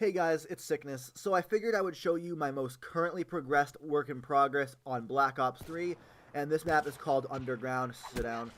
Hey guys, it's Sickness. So I figured I would show you my most currently progressed work in progress on Black Ops 3, and this map is called Underground. Sit down.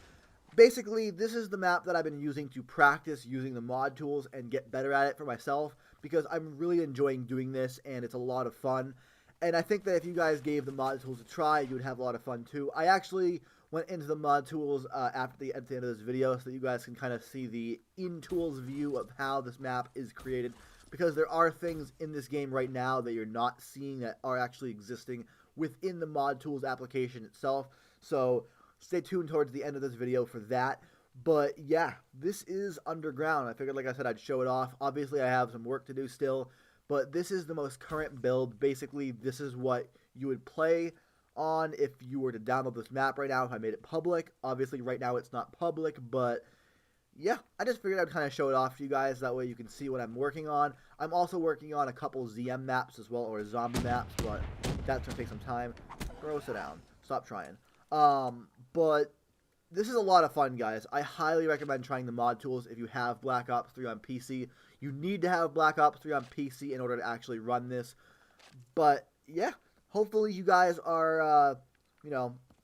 Basically, this is the map that I've been using to practice using the mod tools and get better at it for myself, because I'm really enjoying doing this and it's a lot of fun. And I think that if you guys gave the mod tools a try, you would have a lot of fun too. I actually went into the mod tools at the end of this video so that you guys can kind of see the in-tools view of how this map is created, because there are things in this game right now that you're not seeing that are actually existing within the mod tools application itself. So stay tuned towards the end of this video for that. But yeah, this is Underground. I figured, like I said, I'd show it off. Obviously, I have some work to do still, but this is the most current build. Basically, this is what you would play on if you were to download this map right now, if I made it public. Obviously, right now it's not public, but yeah, I just figured I'd kind of show it off to you guys. That way you can see what I'm working on. I'm also working on a couple ZM maps as well, or zombie maps, but that's going to take some time. Bro, sit down. Stop trying. But this is a lot of fun, guys. I highly recommend trying the mod tools if you have Black Ops 3 on PC. You need to have Black Ops 3 on PC in order to actually run this. But yeah, hopefully you guys are,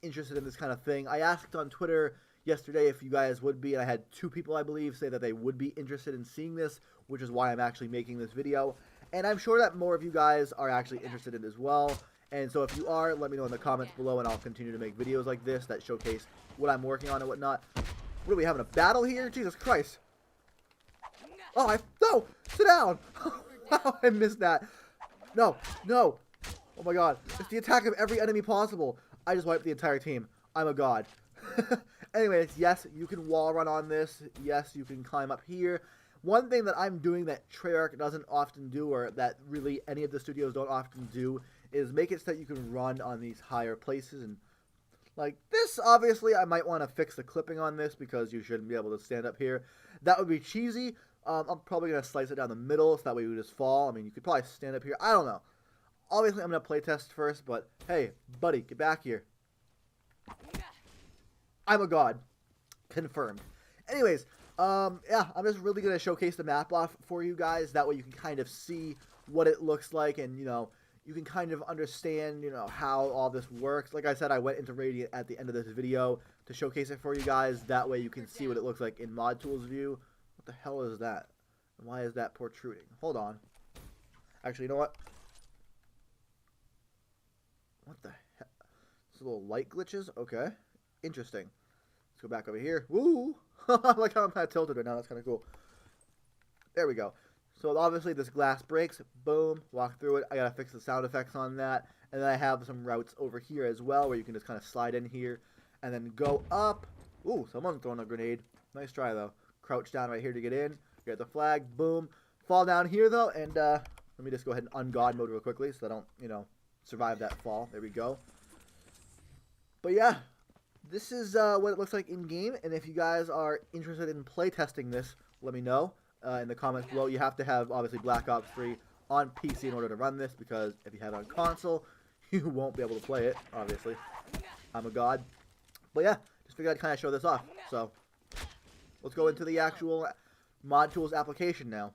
interested in this kind of thing. I asked on Twitter yesterday if you guys would be, and I had 2 people, I believe, say that they would be interested in seeing this, which is why I'm actually making this video. And I'm sure that more of you guys are actually interested in it as well. And so if you are, let me know in the comments below, and I'll continue to make videos like this that showcase what I'm working on and whatnot. What are we, having a battle here? Jesus Christ. Oh, no! Sit down! How I missed that. No, no. Oh my god. It's the attack of every enemy possible. I just wiped the entire team. I'm a god. Anyways, yes, you can wall run on this. Yes, you can climb up here. One thing that I'm doing that Treyarch doesn't often do, or that really any of the studios don't often do, is make it so that you can run on these higher places. And like this, obviously, I might want to fix the clipping on this because you shouldn't be able to stand up here. That would be cheesy. I'm probably going to slice it down the middle so that way we just fall. I mean, you could probably stand up here. I don't know. Obviously, I'm going to play test first, but hey, buddy, get back here. I'm a god. Confirmed. Anyways, yeah, I'm just really going to showcase the map off for you guys. That way you can kind of see what it looks like and, you can kind of understand, how all this works. Like I said, I went into Radiant at the end of this video to showcase it for you guys. That way you can see what it looks like in Mod Tools view. What the hell is that? And why is that protruding? Hold on. Actually, you know what? What the heck? It's little light glitches? Okay. Interesting. Let's go back over here. Woo! I like how I'm kind of tilted right now. That's kind of cool. There we go. So obviously this glass breaks. Boom. Walk through it. I gotta fix the sound effects on that. And then I have some routes over here as well where you can just kind of slide in here and then go up. Ooh, someone's throwing a grenade. Nice try though. Crouch down right here to get in. Get the flag. Boom. Fall down here though. And let me just go ahead and ungod mode real quickly so I don't, survive that fall. There we go. But yeah, this is what it looks like in game. And if you guys are interested in playtesting this, let me know in the comments below. You have to have obviously Black Ops 3 on PC in order to run this, because if you have it on console, you won't be able to play it. Obviously, I'm a god. But yeah, just figured I'd kind of show this off. So let's go into the actual Mod Tools application now.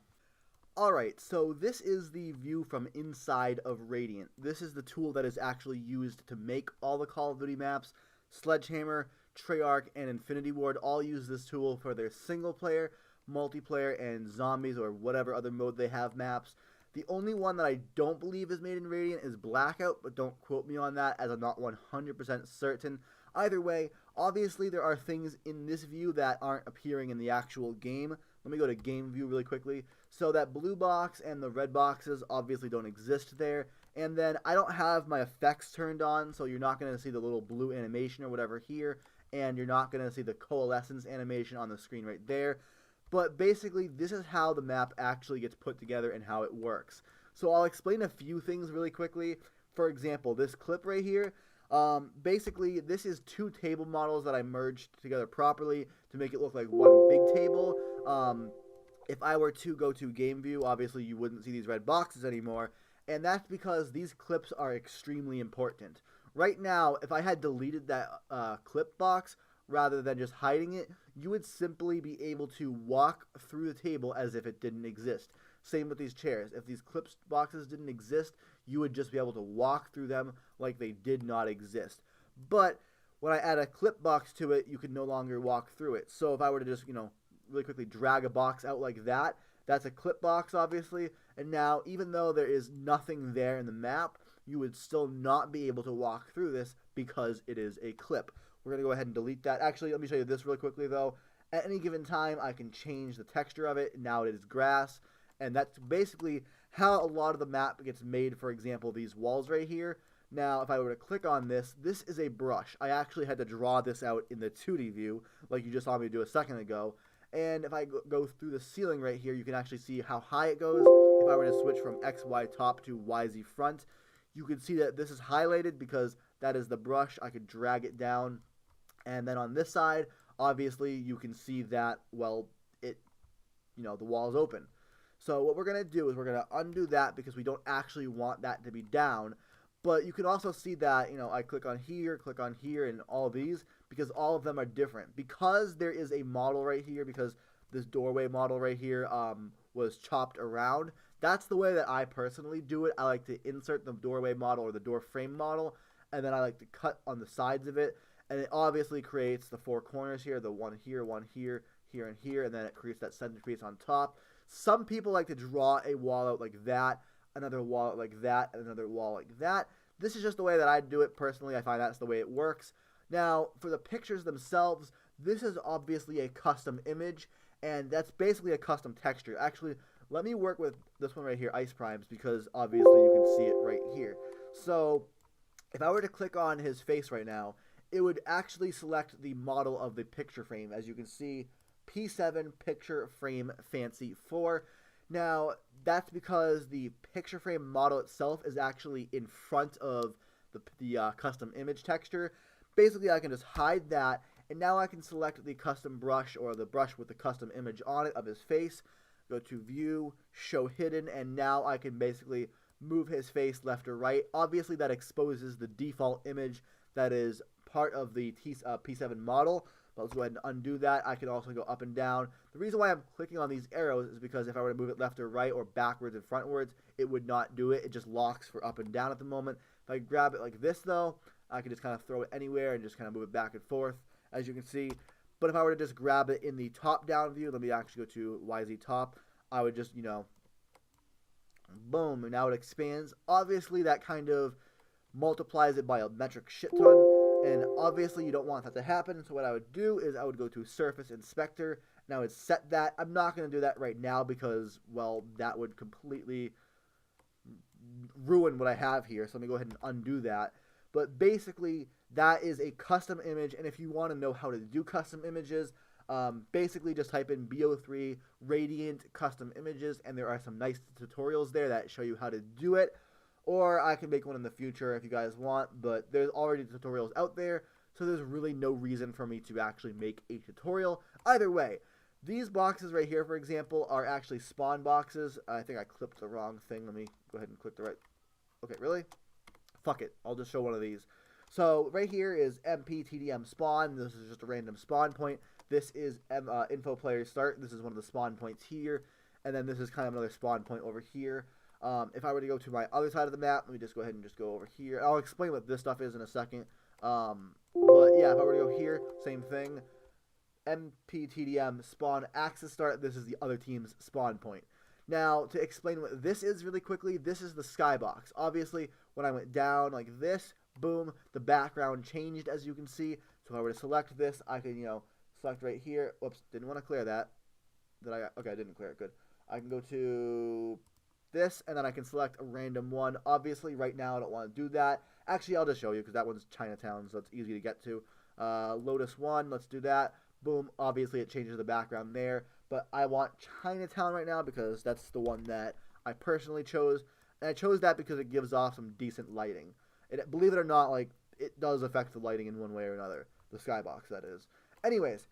Alright, so this is the view from inside of Radiant. This is the tool that is actually used to make all the Call of Duty maps. Sledgehammer, Treyarch, and Infinity Ward all use this tool for their single player, multiplayer, and zombies, or whatever other mode they have maps. The only one that I don't believe is made in Radiant is Blackout, but don't quote me on that as I'm not 100% certain. Either way, obviously there are things in this view that aren't appearing in the actual game. Let me go to game view really quickly. So that blue box and the red boxes obviously don't exist there. And then I don't have my effects turned on, so you're not going to see the little blue animation or whatever here. And you're not going to see the coalescence animation on the screen right there. But basically, this is how the map actually gets put together and how it works. So I'll explain a few things really quickly. For example, this clip right here. Basically, this is 2 table models that I merged together properly to make it look like one big table. If I were to go to game view, obviously you wouldn't see these red boxes anymore, and that's because these clips are extremely important. Right now, if I had deleted that clip box rather than just hiding it, you would simply be able to walk through the table as if it didn't exist. Same with these chairs. If these clip boxes didn't exist, you would just be able to walk through them like they did not exist. But when I add a clip box to it, you can no longer walk through it. So if I were to just, really quickly drag a box out like that, that's a clip box, obviously. And now, even though there is nothing there in the map, you would still not be able to walk through this because it is a clip. We're going to go ahead and delete that. Actually, let me show you this really quickly, though. At any given time, I can change the texture of it. Now it is grass. And that's basically how a lot of the map gets made. For example, these walls right here. Now, if I were to click on this, this is a brush. I actually had to draw this out in the 2D view, like you just saw me do a second ago. And if I go through the ceiling right here, you can actually see how high it goes. If I were to switch from XY top to YZ front, you can see that this is highlighted because that is the brush. I could drag it down. And then on this side, obviously, you can see that, well, the wall is open. So what we're going to do is we're going to undo that because we don't actually want that to be down. But you can also see that, I click on here, and all these, because all of them are different. Because there is a model right here, because this doorway model right here was chopped around, that's the way that I personally do it. I like to insert the doorway model or the door frame model, and then I like to cut on the sides of it. And it obviously creates the four corners here, the one here, here, and here, and then it creates that centerpiece on top. Some people like to draw a wall out like that, another wall out like that, and another wall like that. This is just the way that I do it personally. I find that's the way it works. Now, for the pictures themselves, this is obviously a custom image, and that's basically a custom texture. Actually, let me work with this one right here, Ice Primes, because obviously you can see it right here. So, if I were to click on his face right now, it would actually select the model of the picture frame. As you can see, P7 Picture Frame Fancy 4. Now, that's because the picture frame model itself is actually in front of the custom image texture. Basically, I can just hide that, and now I can select the custom brush or the brush with the custom image on it of his face. Go to View, Show Hidden, and now I can basically move his face left or right. Obviously, that exposes the default image that is part of the P7 model. But let's go ahead and undo that. I can also go up and down. The reason why I'm clicking on these arrows is because if I were to move it left or right or backwards and frontwards, it would not do it. It just locks for up and down at the moment. If I grab it like this, though, I can just kind of throw it anywhere and just kind of move it back and forth, as you can see. But if I were to just grab it in the top-down view, let me actually go to YZ top, I would just, boom, and now it expands. Obviously, that kind of multiplies it by a metric shit ton. And obviously you don't want that to happen, so what I would do is I would go to Surface Inspector, and I would set that. I'm not going to do that right now because, well, that would completely ruin what I have here, so let me go ahead and undo that. But basically, that is a custom image, and if you want to know how to do custom images, basically just type in BO3 Radiant Custom Images, and there are some nice tutorials there that show you how to do it. Or I can make one in the future if you guys want, but there's already tutorials out there, so there's really no reason for me to actually make a tutorial. Either way, these boxes right here, for example, are actually spawn boxes. I think I clipped the wrong thing. Let me go ahead and click the right... Okay, really? Fuck it. I'll just show one of these. So right here is MPTDM spawn. This is just a random spawn point. This is info player start. This is one of the spawn points here. And then this is kind of another spawn point over here. If I were to go to my other side of the map, let me just go ahead and just go over here. I'll explain what this stuff is in a second. But yeah, if I were to go here, same thing. MPTDM spawn axis start. This is the other team's spawn point. Now, to explain what this is really quickly, this is the skybox. Obviously, when I went down like this, boom, the background changed, as you can see. So if I were to select this, I can, select right here. Whoops, didn't want to clear that. Okay, I didn't clear it. Good. I can go to this, and then I can select a random one. Obviously, right now, I don't want to do that. Actually, I'll just show you, because that one's Chinatown, so it's easy to get to. Lotus 1, let's do that. Boom, obviously, it changes the background there. But I want Chinatown right now, because that's the one that I personally chose. And I chose that because it gives off some decent lighting. Believe it or not, it does affect the lighting in one way or another. The skybox, that is. Anyways,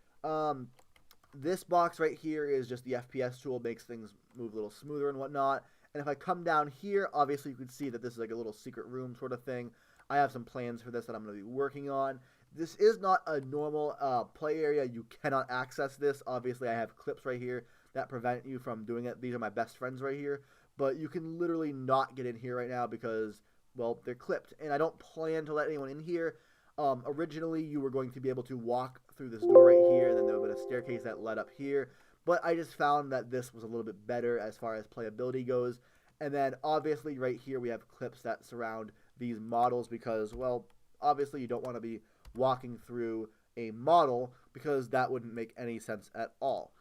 this box right here is just the FPS tool. Makes things move a little smoother and whatnot. And if I come down here, obviously you can see that this is like a little secret room sort of thing. I have some plans for this that I'm going to be working on. This is not a normal play area. You cannot access this. Obviously, I have clips right here that prevent you from doing it. These are my best friends right here. But you can literally not get in here right now because, well, they're clipped. And I don't plan to let anyone in here. Originally, you were going to be able to walk through this door right here, and then there would have been a staircase that led up here. But I just found that this was a little bit better as far as playability goes. And then, obviously, right here we have clips that surround these models because, well, obviously you don't want to be walking through a model because that wouldn't make any sense at all.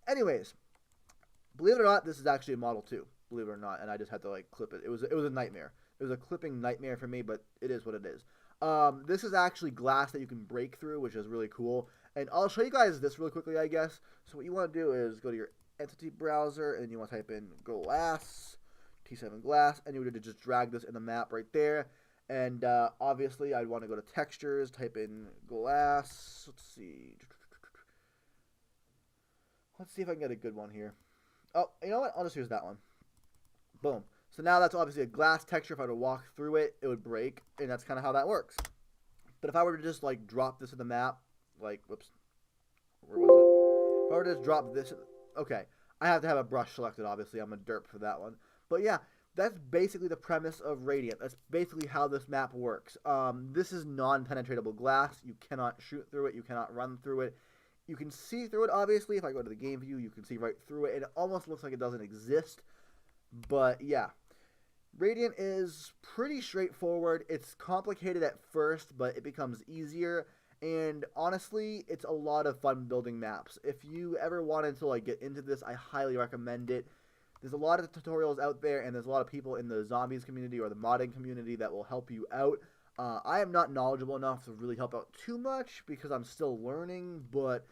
Anyways, believe it or not, this is actually a model too. Believe it or not, and I just had to like clip it. It was a nightmare. It was a clipping nightmare for me, but it is what it is. This is actually glass that you can break through, which is really cool. And I'll show you guys this really quickly, I guess. So what you want to do is go to your entity browser, and you want to type in glass, T7 glass, and you would just drag this in the map right there. And obviously, I'd want to go to textures, type in glass. Let's see. Let's see if I can get a good one here. Oh, you know what? I'll just use that one. Boom. So now that's obviously a glass texture. If I were to walk through it, it would break, and that's kind of how that works. But if I were to just like drop this in the map, like, whoops, where was it? If I were to just drop this, okay, I have to have a brush selected, obviously. I'm a derp for that one. But yeah, that's basically the premise of Radiant. That's basically how this map works. This is non-penetratable glass. You cannot shoot through it. You cannot run through it. You can see through it, obviously. If I go to the game view, you can see right through it. And it almost looks like it doesn't exist. But yeah, Radiant is pretty straightforward. It's complicated at first, but it becomes easier. And honestly, it's a lot of fun building maps. If you ever wanted to like get into this, I highly recommend it. There's a lot of tutorials out there, and there's a lot of people in the zombies community or the modding community that will help you out. I am not knowledgeable enough to really help out too much because I'm still learning, but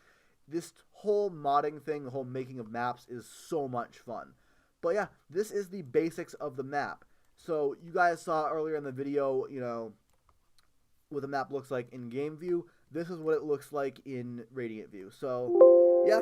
this whole modding thing, the whole making of maps is so much fun. But yeah, this is the basics of the map. So you guys saw earlier in the video, you know, what the map looks like in game view. This is what it looks like in Radiant view. So yeah.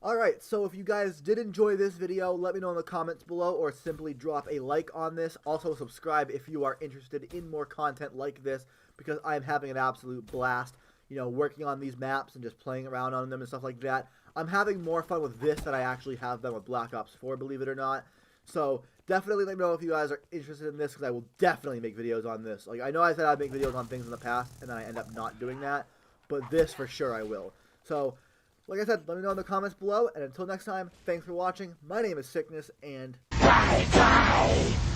Alright, so if you guys did enjoy this video, let me know in the comments below or simply drop a like on this. Also subscribe if you are interested in more content like this because I'm having an absolute blast, you know, working on these maps and just playing around on them and stuff like that. I'm having more fun with this than I actually have been with Black Ops 4, believe it or not. So definitely let me know if you guys are interested in this because I will definitely make videos on this. Like, I know I said I'd make videos on things in the past and then I end up not doing that, but this for sure I will. So like I said, let me know in the comments below, and until next time, thanks for watching. My name is Sickness, and bye-bye!